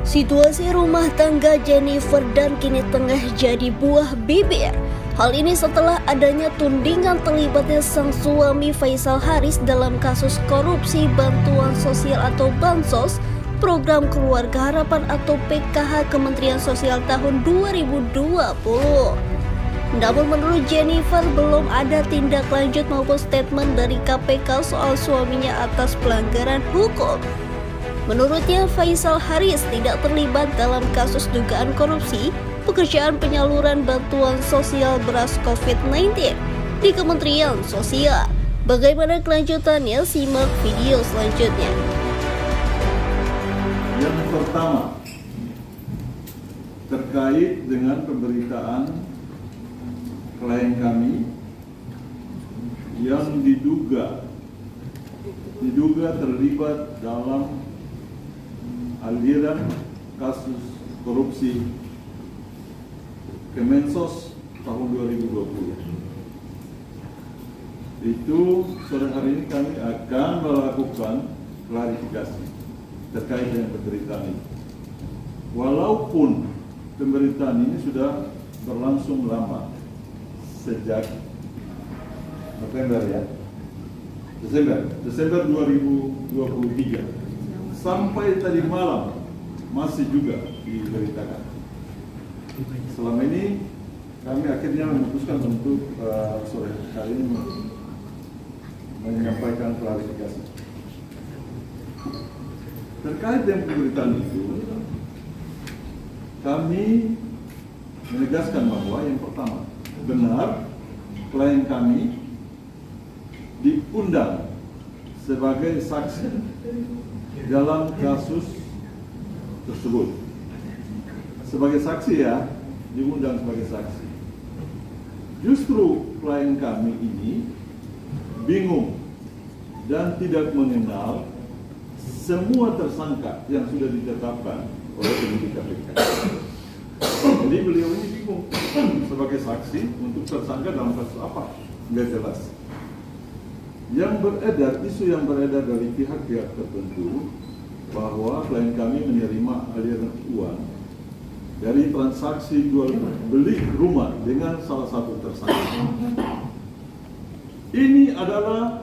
Situasi rumah tangga Jennifer Dunn kini tengah jadi buah bibir. Hal ini setelah adanya tudingan terlibatnya sang suami Faisal Haris dalam kasus korupsi bantuan sosial atau Bansos, Program Keluarga Harapan atau PKH Kementerian Sosial tahun 2020. Namun menurut Jennifer belum ada tindak lanjut maupun statement dari KPK soal suaminya atas pelanggaran hukum. Menurutnya, Faisal Haris tidak terlibat dalam kasus dugaan korupsi pekerjaan penyaluran bantuan sosial beras COVID-19 di Kementerian Sosial. Bagaimana kelanjutannya? Simak video selanjutnya. Yang pertama, terkait dengan pemberitaan klien kami yang diduga terlibat dalam aliran kasus korupsi Kemensos tahun 2020. Itu sore hari ini kami akan melakukan klarifikasi terkait dengan pemberitaan ini. Walaupun pemberitaan ini sudah berlangsung lama, sejak Desember 2023 sampai tadi malam masih juga diberitakan. Selama ini kami akhirnya memutuskan untuk sore hari ini menyampaikan klarifikasi terkait dengan pemberitaan itu. Kami menegaskan bahwa yang pertama, benar klien kami diundang sebagai saksi dalam kasus tersebut. Sebagai saksi ya, diundang sebagai saksi. Justru klien kami ini bingung dan tidak mengenal semua tersangka yang sudah ditetapkan oleh penyidik KPK. Jadi beliau ini bingung sebagai saksi untuk tersangka dalam kasus apa, nggak jelas. Isu yang beredar dari pihak-pihak tertentu bahwa klien kami menerima aliran uang dari transaksi jual beli rumah dengan salah satu tersangka. Ini adalah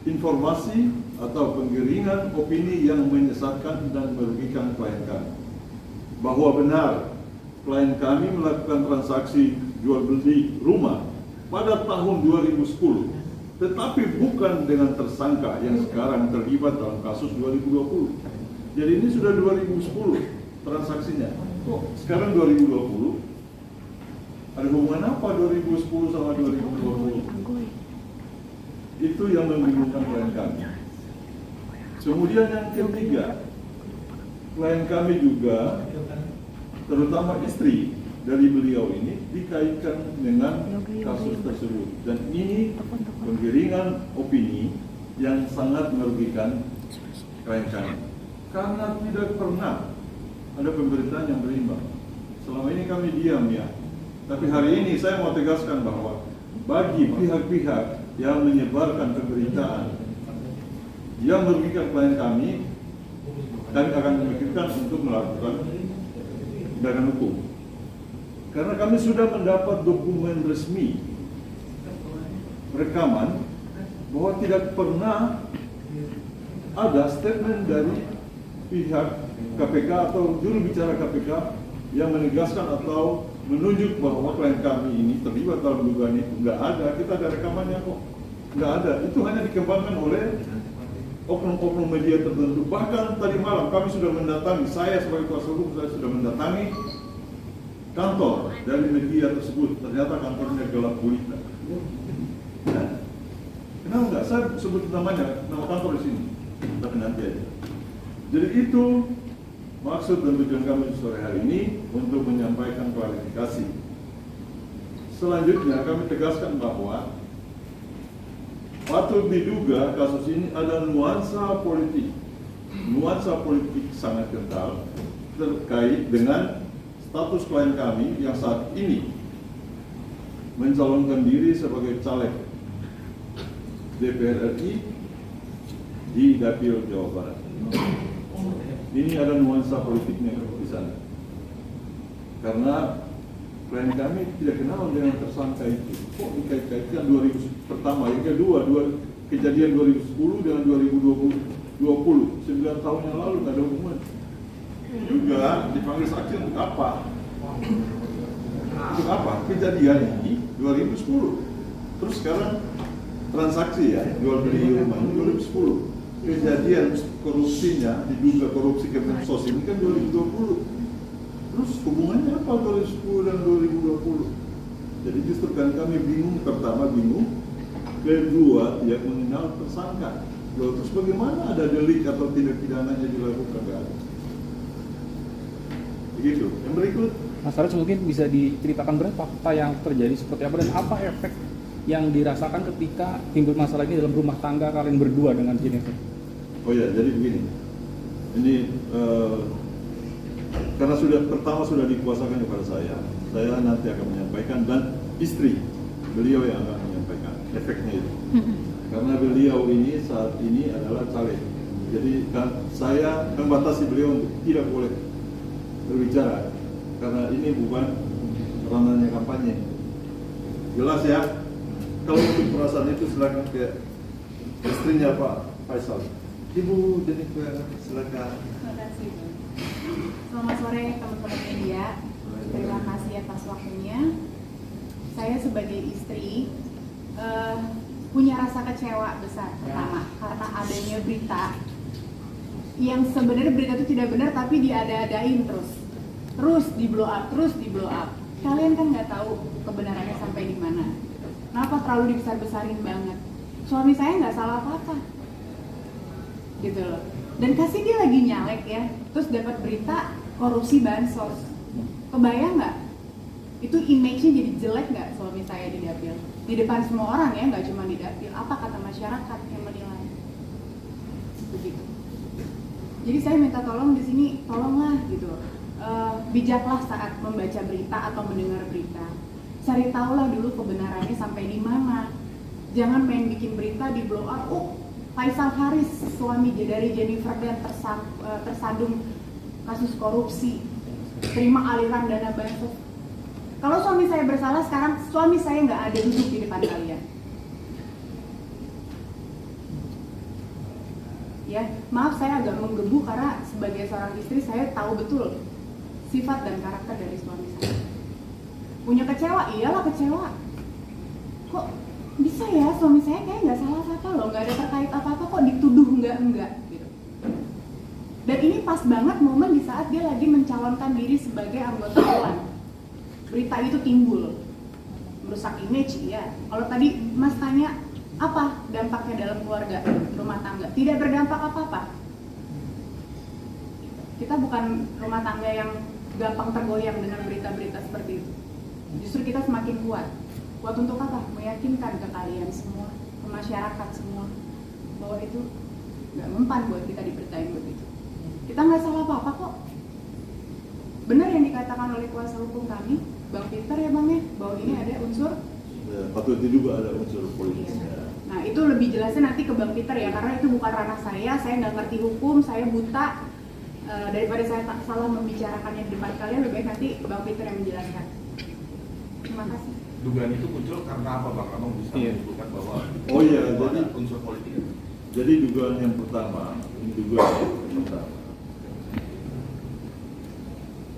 informasi atau penggiringan opini yang menyesatkan dan merugikan klien kami. Bahwa benar klien kami melakukan transaksi jual beli rumah pada tahun 2010. Tetapi bukan dengan tersangka yang sekarang terlibat dalam kasus 2020. Jadi ini sudah 2010 transaksinya. Sekarang 2020. Ada hubungan apa 2010 sama 2020? Itu yang membingungkan klien kami. Kemudian yang ketiga, klien kami juga, terutama istri dari beliau ini, dikaitkan dengan kasus tersebut. Dan ini penggiringan opini yang sangat merugikan klien kami. Karena tidak pernah ada pemberitaan yang berimbang. Selama ini kami diam ya. Tapi hari ini saya mau tegaskan bahwa bagi pihak-pihak yang menyebarkan pemberitaan yang merugikan klien kami akan memikirkan untuk melakukan tindakan hukum. Karena kami sudah mendapat dokumen resmi rekaman bahwa tidak pernah ada statement dari pihak KPK atau juru bicara KPK yang menegaskan atau menunjuk bahwa klien kami ini terlibat dalam dugaan itu. Nggak ada, kita ada rekamannya kok. Nggak ada, itu hanya dikembangkan oleh oknum-oknum media tertentu. Bahkan tadi malam kami sudah mendatangi, saya sebagai kuasa hukum saya sudah mendatangi kantor dari media tersebut. Ternyata kantornya gelap gulita. Nah, kenapa enggak saya sebut namanya, nama kantor di sini, tapi nanti aja. Jadi itu maksud dan tujuan kami sore hari ini untuk menyampaikan klarifikasi. Selanjutnya kami tegaskan bahwa patut diduga kasus ini ada nuansa politik sangat kental terkait dengan status klien kami yang saat ini mencalonkan diri sebagai caleg DPR RI di Dapil Jawa Barat. ini ada nuansa politiknya di sana. Karena klien kami tidak kenal dengan tersangka itu. Kok dikait-kaitkan 2000 pertama, yang kedua, kejadian 2010 dengan 2020, 9 tahun yang lalu nggak ada hubungan. Juga dipanggil saksi untuk apa? Untuk apa? Kejadian ini 2010. Terus sekarang transaksi ya, jual beli rumah ini 2010. Kejadian korupsinya, diduga korupsi Kemensos ini kan 2020. Terus hubungannya apa 2010 dan 2020? Jadi justru kan kami bingung, pertama bingung, kedua tidak mengenal tersangka. Loh, terus bagaimana ada delik atau tindak pidananya dilakukan? Nggak ada. Begitu. Yang berikut. Mas Haris mungkin bisa diceritakan berapa fakta yang terjadi seperti apa dan apa efek yang dirasakan ketika timbul masalah ini dalam rumah tangga kalian berdua dengan Jennifer? Oh ya, jadi begini. Ini karena sudah dikuasakan kepada saya nanti akan menyampaikan dan istri beliau yang akan menyampaikan efeknya itu. Karena beliau ini saat ini adalah caleg, jadi saya membatasi beliau untuk tidak boleh berbicara karena ini bukan ranahnya kampanye. Jelas ya? Kalau untuk perasaan itu silakan ke istrinya Pak Faisal. Ibu Jennifer, silakan. Terima kasih. Selamat sore teman-teman media. Terima kasih atas waktunya. Saya sebagai istri punya rasa kecewa besar pertama karena adanya berita yang sebenarnya berita itu tidak benar tapi diada-adain terus di blow up. Kalian kan nggak tahu kebenarannya sampai di mana. Kenapa terlalu dibesar-besarin banget? Suami saya nggak salah apa-apa, gitu loh. Dan kasih dia lagi nyalek ya, terus dapat berita korupsi bansos. Kebayang nggak? Itu image-nya jadi jelek nggak suami saya di dapil? Di depan semua orang ya, nggak cuma di dapil. Apa kata masyarakat yang menilai? Begitu. Jadi saya minta tolong di sini, tolonglah gitu. Bijaklah saat membaca berita atau mendengar berita. Cari tahulah dulu kebenarannya sampai di mana. Jangan main bikin berita di blow up. Faisal Haris, suami dari Jennifer dan tersandung kasus korupsi, terima aliran dana bansos. Kalau suami saya bersalah sekarang, suami saya nggak ada duduk di depan kalian. Ya, maaf saya agak menggebu karena sebagai seorang istri saya tahu betul sifat dan karakter dari suami saya. Punya kecewa, iyalah kecewa. Kok bisa ya suami saya kayak nggak salah apa loh, nggak ada terkait apa-apa kok dituduh enggak gitu. Dan ini pas banget momen di saat dia lagi mencalonkan diri sebagai anggota dewan. Berita itu timbul, merusak image ya. Kalau tadi Mas tanya apa dampaknya dalam keluarga rumah tangga, tidak berdampak apa-apa. Kita bukan rumah tangga yang gampang tergoyang dengan berita-berita seperti itu. Justru kita semakin kuat. Kuat untuk apa? Meyakinkan ke kalian semua, ke masyarakat semua, bahwa itu nggak mempan buat kita diberitain begitu. Kita nggak salah apa-apa kok. Benar yang dikatakan oleh kuasa hukum kami, Bang Peter ya Bang ya, bahwa ini ada unsur patut juga ada unsur politis. Iya. Nah itu lebih jelasnya nanti ke Bang Peter ya, karena itu bukan ranah saya nggak ngerti hukum, saya buta. Daripada saya tak salah membicarakannya di depan kalian, lebih baik nanti Bang Peter yang menjelaskan. Terima kasih. Dugaan itu muncul karena apa Bang? Abang bisa menyebutkan bahwa jadi unsur politik. Jadi dugaan yang pertama,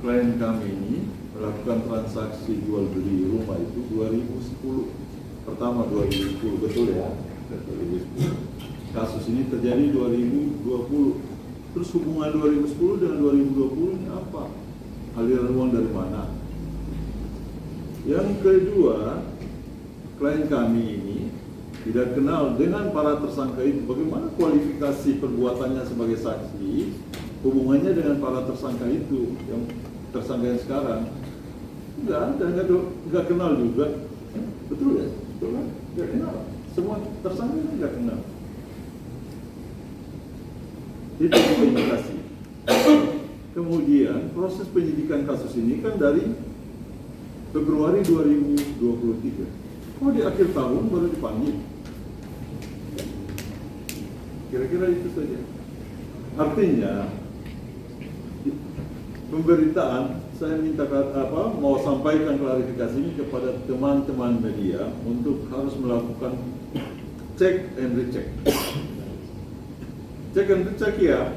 klien kami ini melakukan transaksi jual beli rumah itu 2010. Pertama 2010, betul ya? 2010. Kasus ini terjadi 2020. Terus hubungan 2010 dengan 2020 ini apa? Aliran uang dari mana? Yang kedua, klien kami ini tidak kenal dengan para tersangka itu. Bagaimana kualifikasi perbuatannya sebagai saksi, hubungannya dengan para tersangka itu, yang tersangka yang sekarang? Nggak kenal juga. Betul ya? Betul kan? Nggak kenal. Semua tersangka itu nggak kenal. Itu indikasi. Kemudian proses penyidikan kasus ini kan dari Februari 2023. Oh di akhir tahun baru dipanggil. Kira-kira itu saja. Artinya pemberitaan, saya minta mau sampaikan klarifikasi ini kepada teman-teman media untuk harus melakukan check and recheck. Check and recheck ya,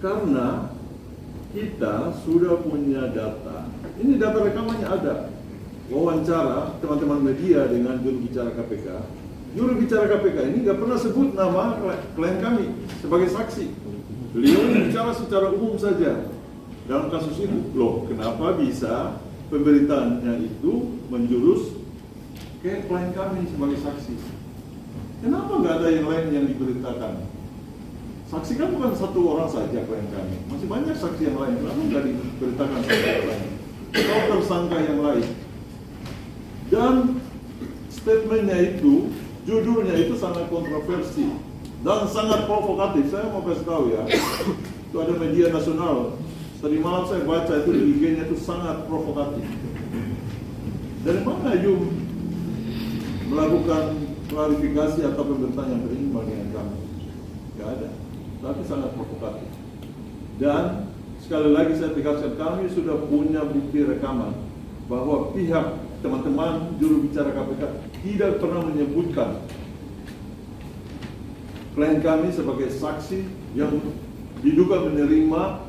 karena kita sudah punya data. Ini data rekamannya ada. Wawancara teman-teman media dengan juru bicara KPK. Juru bicara KPK ini nggak pernah sebut nama klien kami sebagai saksi. Beliau bicara secara umum saja. Dalam kasus itu, loh kenapa bisa pemberitaannya itu menjurus ke klien kami sebagai saksi? Kenapa nggak ada yang lain yang diberitakan? Saksi kan bukan satu orang saja klien kami, masih banyak saksi yang lain. Kenapa nggak diberitakan saksi yang lain? Atau tersangka yang lain? Dan statementnya itu, judulnya itu sangat kontroversi dan sangat provokatif. Saya mau kasih tahu ya, itu ada media nasional. Tadi malam saya baca itu di IG-nya itu sangat provokatif. Dari mana Yum melakukan klarifikasi atau pemberitaan yang berimbang dengan kami? Gak ada, tapi sangat provokatif. Dan sekali lagi saya tegaskan, kami sudah punya bukti rekaman bahwa pihak teman-teman juru bicara KPK tidak pernah menyebutkan klien kami sebagai saksi yang diduga menerima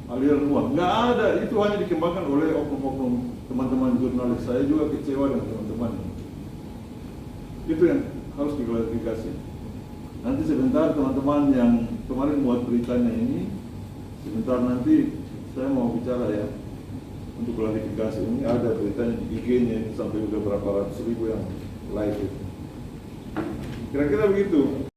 aliran uang. Nggak ada, itu hanya dikembangkan oleh oknum-oknum teman-teman jurnalis. Saya juga kecewa dengan teman-teman ini. Itu yang harus diklarifikasi. Nanti sebentar teman-teman yang kemarin buat beritanya ini, sebentar nanti saya mau bicara ya untuk klarifikasi. Ini ada beritanya di IG-nya sampai udah berapa ratus ribu yang live itu. Kira-kira begitu.